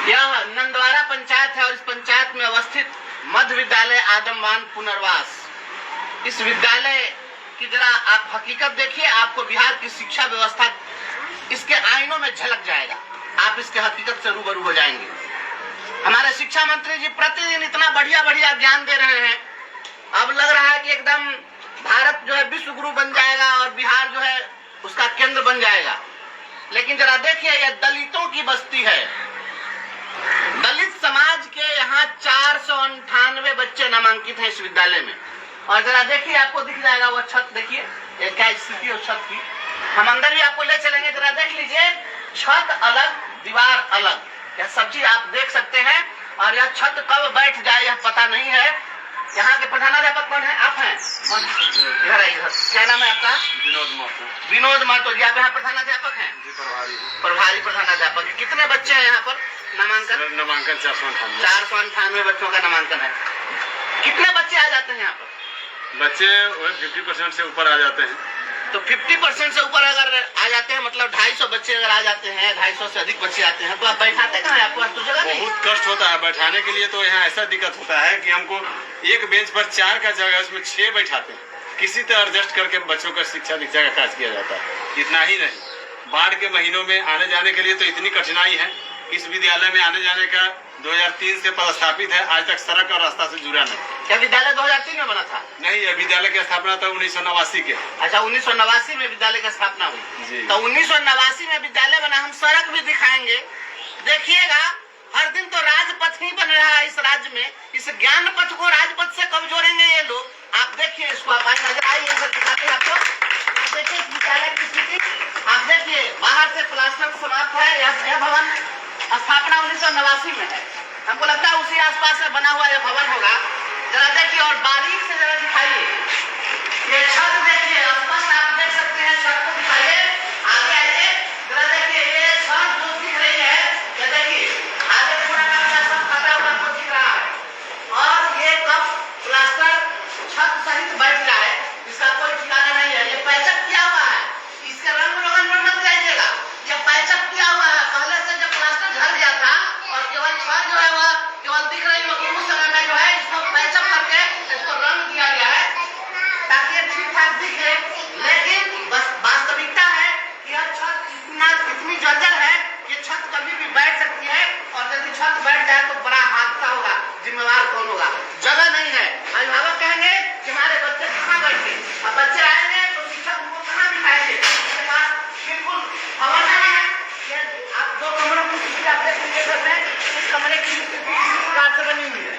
यह नंदवारा पंचायत है और इस पंचायत में अवस्थित मध्य विद्यालय आदमवान पुनर्वास। इस विद्यालय की जरा आप हकीकत देखिए, आपको बिहार की शिक्षा व्यवस्था इसके आईनों में झलक जाएगा, आप इसके हकीकत से रूबरू हो जाएंगे। हमारे शिक्षा मंत्री जी प्रतिदिन इतना बढ़िया बढ़िया ज्ञान दे रहे हैं, अब लग रहा है कि एकदम भारत जो है विश्व गुरु बन जाएगा और बिहार जो है उसका केंद्र बन जाएगा। लेकिन जरा देखिए, यह दलितों की बस्ती है। दलित समाज के यहाँ 498 बच्चे नामांकित हैं इस विद्यालय में। और जरा देखिए, आपको दिख जाएगा वो छत, देखिए क्या स्थिति है छत की। हम अंदर भी आपको ले चलेंगे, जरा देख लीजिए, छत अलग दीवार अलग, यह सब चीज आप देख सकते हैं। और यह छत कब बैठ जाए यह पता नहीं है। यहाँ के प्रधानाध्यापक कौन है? आप हैं? इधर आइए, इधर। क्या नाम है आपका? विनोद महतो जी। आप यहाँ प्रधानाध्यापक हैं? प्रभारी प्रधानाध्यापक। कितने बच्चे हैं यहाँ पर नामांकन? 498 बच्चों का नामांकन है। कितने बच्चे आ जाते हैं यहाँ पर? बच्चे 50% से ऊपर आ जाते हैं। तो 50% से ऊपर अगर आ जाते हैं, मतलब 250 बच्चे अगर आ जाते हैं, 250 से अधिक बच्चे आते हैं, तो आप बैठाते कहाँ हैं? आपको तो जगह नहीं। बहुत कष्ट होता है बैठाने के लिए। तो यहाँ ऐसा दिक्कत होता है कि हमको एक बेंच पर 4 का जगह उसमें 6 बैठाते हैं। किसी तरह एडजस्ट करके बच्चों का शिक्षा दीक्षा का कार्य किया जाता है। इतना ही नहीं, बाढ़ के महीनों में आने जाने के लिए तो इतनी कठिनाई है। इस विद्यालय में आने जाने का 2003 से पदस्थापित है, आज तक सड़क और रास्ता से जुड़ा नहीं। क्या विद्यालय 2003 में बना था? नहीं, यह विद्यालय की स्थापना था 1989 के। अच्छा, 1989 में विद्यालय की स्थापना हुई। तो 1989 में विद्यालय बना। हम सड़क भी दिखाएंगे, देखिएगा। हर दिन तो राजपथ ही बन रहा है इस राज्य में। इस ज्ञान पथ को राजपथ से कब जोड़ेंगे ये लोग? आप देखिए इसको, आप नजर आइए, दिखाते हैं आपको। देखिए विद्यालय की स्थिति आप देखिए, बाहर से प्लास्टर समाप्त है। यह भवन स्थापना 1989 में है। हमको लगता है उसी आसपास से बना हुआ यह भवन होगा। जरा देखिए और बारीक से जरा दिखाइए, ये छत देखिए, स्पष्ट आप देख सकते हैं। छत को दिखाइए, आगे आइए, जरा देखिए ये छत जो दिख रही है, ये देखिए आगे पूरा का सब फटा हुआ आपको दिख रहा है। और ये कब प्लास्टर छत सहित बैठ रहा है, इसका कोई ठिकाना नहीं है। ये पैचअप किया हुआ है, इसके रंग रोगन में मत जाइएगा। ये पैचअप किया हुआ है। पहले से जब प्लास्टर झड़ गया था और केवल छत जो है वह केवल दिख रही होगी, उस समय में जो है इसको पैचअप करके इसको रंग दिया गया है ताकि ये ठीक ठाक दिखे। लेकिन बस वास्तविकता है कि यह छत इतनी जर्जर है, ये छत कभी भी बैठ सकती है। और यदि छत बैठ जाए तो बड़ा हादसा होगा। जिम्मेवार कौन होगा? जगह नहीं है। अभिभावक कहेंगे कि हमारे बच्चे कहाँ बैठे, अब बच्चे आएंगे तो शिक्षक उनको कहाँ बिठाएंगे? बिल्कुल भवन नहीं है। आप 2 कमरों की स्थिति आप देख लीजिए घर में। इस कमरे की स्थिति इसी प्रकार से बनी हुई है।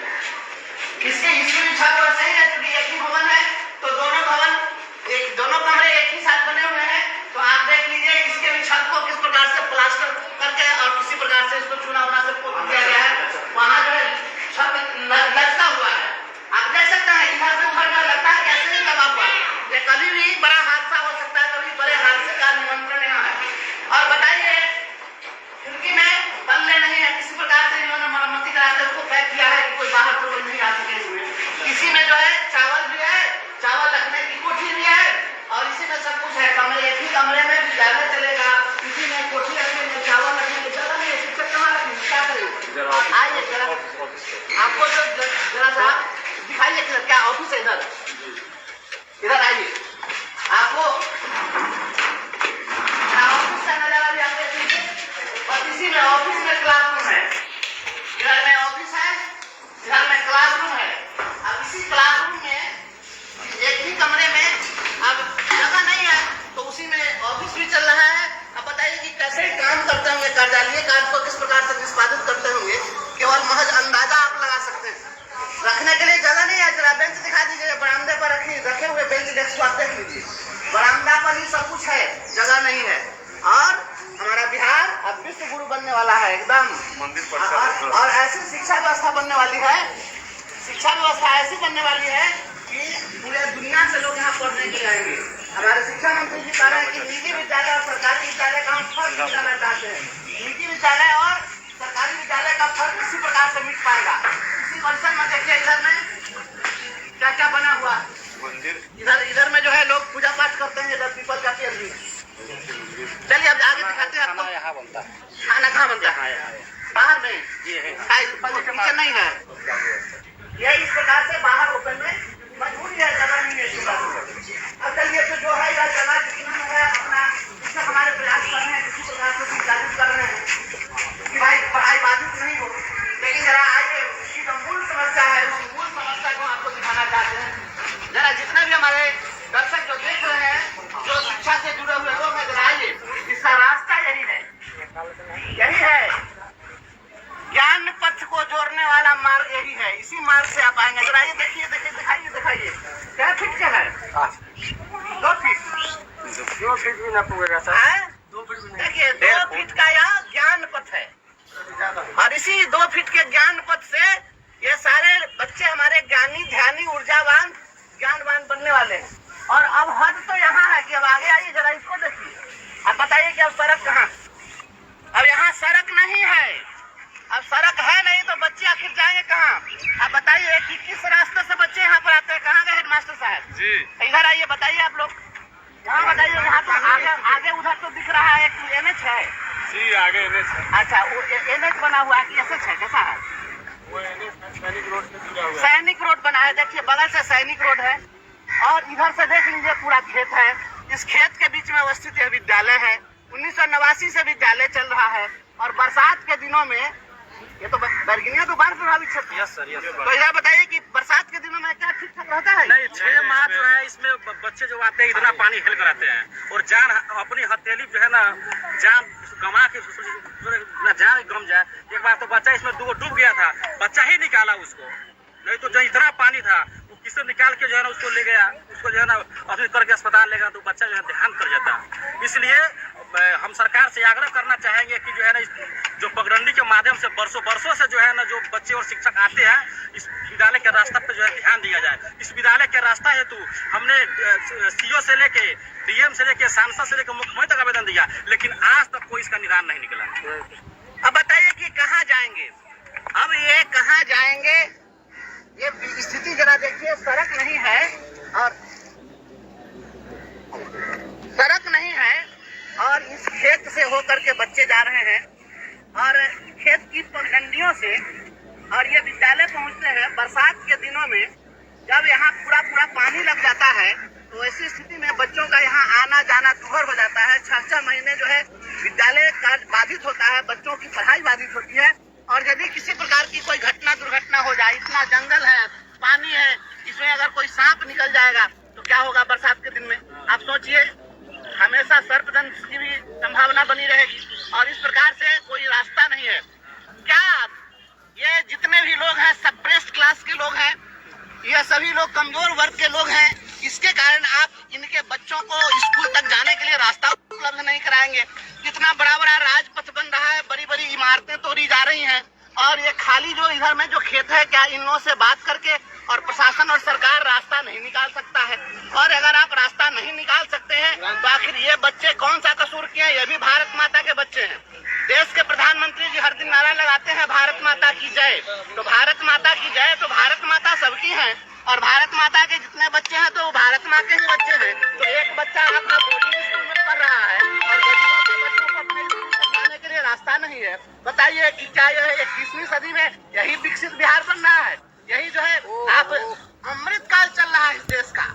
इसके हिस्ट्री छात्र सही है, क्योंकि एक ही भवन है तो दोनों कमरे एक ही साथ बने हुए हैं। तो आप देख लीजिए इसके भी छत को किस प्रकार से प्लास्टर करके और किसी प्रकार से इसको चूना उना से पोत किया गया है। वहां जो है छत लचका हुआ है, आप देख सकते हैं। इधर से उधर का लगता है कैसे नहीं दबा हुआ। ये कभी भी बड़ा हादसा हो सकता है, कभी बड़े हादसे का निमंत्रण यहाँ है। और बताइए, खिड़की में बल्ले नहीं है, किसी प्रकार से इन्होंने मरम्मती कराते उसको पैक किया है कि कोई बाहर से कोई नहीं आ सके इसमें। इसी में जो है चावल भी है, चावल रखने की कोठी भी है और इसी में सब कुछ है। कमरे, एक ही कमरे में विद्यालय चलेगा, इसी में कोठी रखेंगे, चावल रखेंगे, जगह नहीं है। शिक्षक कहाँ रखेंगे, क्या करेंगे? आइए जरा, आपको जो जरा सा दिखाइए क्या ऑफिस है। इधर आइए, आपको ऑफिस का नजारा भी आप देख लीजिए। और इसी में ऑफिस में क्लासरूम है, इधर में ऑफिस है, इधर में क्लासरूम है। अब इसी क्लासरूम में एक ही कमरे में अब जगह नहीं है तो उसी में ऑफिस भी चल रहा है। अब बताइए कि कैसे काम करते होंगे, कार्यालय कार्य को किस प्रकार से निष्पादित करते होंगे, केवल महज अंदाजा आप लगा सकते हैं। रखने के लिए जगह नहीं है। जरा बेंच दिखा दीजिए, बरामदे पर रखे हुए बेंच डेस्क आप देख लीजिए, बरामदा पर ही सब कुछ है, जगह नहीं है। और हमारा बिहार अब विश्व गुरु बनने वाला है एकदम। मंदिर और ऐसी शिक्षा व्यवस्था बनने वाली है, शिक्षा व्यवस्था ऐसी बनने वाली है कि पूरे दुनिया से लोग यहाँ पढ़ने के लिए आएंगे। हमारे शिक्षा मंत्री जी कह रहे हैं कि निजी विद्यालय और सरकारी विद्यालय का हम फर्क निकालना चाहते हैं। निजी विद्यालय और सरकारी विद्यालय का फर्क इसी प्रकार से मिट पाएगा। इसी परिसर में देखिए, इधर में क्या क्या बना हुआ मंदिर, इधर में जो है लोग पूजा पाठ करते हैं। इधर पीपल का पेड़ भी चलिए अब आगे दिखाते हैं आपको। यहाँ बनता है, खाना कहाँ बनता है? बाहर में किचन नहीं है। ये इस प्रकार से बाहर ओपन में मजबूरी है, जगह नहीं है इस प्रकार से। अब चलिए तो जो है यह जगह जितना है अपना इससे हमारे प्रयास कर रहे हैं, किसी प्रकार से संचालित कर रहे हैं कि भाई पढ़ाई बाधित नहीं हो। लेकिन जरा आइए इसकी जो मूल समस्या है उस मूल समस्या को आपको दिखाना चाहते हैं। जरा जितने भी हमारे दर्शक जो देख रहे हैं, जो शिक्षा से जुड़े हुए लोग हैं, जरा आइए, इसका रास्ता यही है, यही है ज्ञान पथ को जोड़ने वाला मार्ग यही है। इसी मार्ग से आप आएंगे। जरा ये देखिए, देखिए, दिखाइए, दिखाइए क्या फीट का है? 2 फीट, 2 फीट भी ना पूरा था, 2 फीट भी नहीं। देखिए 2 फीट का यह ज्ञान पथ है और इसी 2 फीट के ज्ञान पथ से ये सारे बच्चे हमारे ज्ञानी, ध्यानी, ऊर्जावान, ज्ञानवान बनने वाले हैं। और अब हद तो यहाँ है कि अब आगे आइए, जरा इसको देखिए। अब बताइए कि अब सड़क कहाँ? अब यहाँ सड़क नहीं है। अब सड़क है नहीं तो बच्चे आखिर जाएंगे कहाँ? आप बताइए कि किस रास्ते से बच्चे यहाँ पर आते हैं? कहाँ गए हेडमास्टर साहब जी? इधर आइए, बताइए आप लोग। यहाँ बताइए, यहाँ तो आगे उधर तो दिख रहा है एक NH है जी, आगे NH है। अच्छा, वो NH बना हुआ है कि SS है? कैसा है? वो NH सैनिक रोड से जुड़ा हुआ है। सैनिक रोड बना है, देखिए बगल से सैनिक रोड है और इधर से देख लीजिए पूरा खेत है। इस खेत के बीच में अवस्थित यह विद्यालय है। 1989 से विद्यालय चल रहा है और बरसात के दिनों में ये तो बरगिनिया तो बाढ़ प्रभावित क्षेत्र है। Yes sir, yes sir. तो इधर बताइए कि बरसात के दिनों में क्या ठीक ठाक रहता है? नहीं, 6 माह जो है इसमें बच्चे जो आते हैं इतना पानी हिल कराते हैं और जान अपनी हथेली जो है ना, जान गमा के जान गम जाए। एक बार तो बच्चा इसमें डूब गया था, बच्चा ही निकाला उसको, नहीं तो जो इतना पानी था वो किसे निकाल के जो है ना उसको ले गया, उसको जो है ना अभी करके अस्पताल ले गया तो बच्चा जो है ध्यान कर जाता। इसलिए हम सरकार से आग्रह करना चाहेंगे कि जो है ना जो पगडंडी के माध्यम से बरसों से जो है ना जो बच्चे और शिक्षक आते हैं, इस विद्यालय के रास्ता पे जो है ध्यान दिया जाए। इस विद्यालय के रास्ता हेतु हमने CO से लेके DM से लेके सांसद से लेके मुख्यमंत्री तक आवेदन दिया, लेकिन आज तक कोई इसका निदान नहीं निकला। अब बताइए कि कहाँ जाएंगे? अब ये कहाँ जाएंगे? ये स्थिति जरा देखिए, सड़क नहीं है और सड़क नहीं है और इस खेत से होकर के बच्चे जा रहे हैं और खेत की पगडंडियों से और ये विद्यालय पहुंचते हैं। बरसात के दिनों में जब यहाँ पूरा पानी लग जाता है तो ऐसी स्थिति में बच्चों का यहाँ आना जाना दुभर हो जाता है। 6-6 महीने जो है विद्यालय का बाधित होता है, बच्चों की पढ़ाई बाधित होती है। और यदि किसी प्रकार की कोई घटना दुर्घटना हो जाए, इतना जंगल है, पानी है, इसमें अगर कोई सांप निकल जाएगा तो क्या होगा बरसात के दिन में? आप सोचिए, हमेशा सर्पदंश की भी संभावना बनी रहेगी और इस प्रकार से कोई रास्ता नहीं है। क्या ये जितने भी लोग हैं सब प्रेस्ट क्लास के लोग हैं, ये सभी लोग कमजोर वर्ग के लोग हैं। इसके कारण आप इनके बच्चों को स्कूल तक जाने के लिए रास्ता उपलब्ध नहीं कराएंगे। कितना बड़ा बड़ा राजपथ बन रहा है, बड़ी बड़ी इमारतें तोड़ी जा रही हैं और ये खाली जो इधर में जो खेत है, क्या इन लोगों से बात करके और प्रशासन और सरकार रास्ता नहीं निकाल सकता है? और अगर आप रास्ता नहीं निकाल सकते हैं तो आखिर ये बच्चे कौन सा कसूर किए हैं? ये भी भारत माता के बच्चे हैं। देश के प्रधानमंत्री जी हर दिन नारा लगाते हैं भारत माता की जय। तो भारत माता की जय, तो भारत माता सबकी है और भारत माता के जितने बच्चे हैं तो वो भारत माँ के ही बच्चे हैं। तो एक बच्चा अपना बोर्डिंग स्कूल में पढ़ रहा है और गरीबों के बच्चों को अपने स्कूल तक जाने के लिए रास्ता नहीं है। बताइए कि क्या यह 21वीं सदी में यही विकसित बिहार बनना है? यही जो है आप अमृतकाल चल रहा है इस देश का।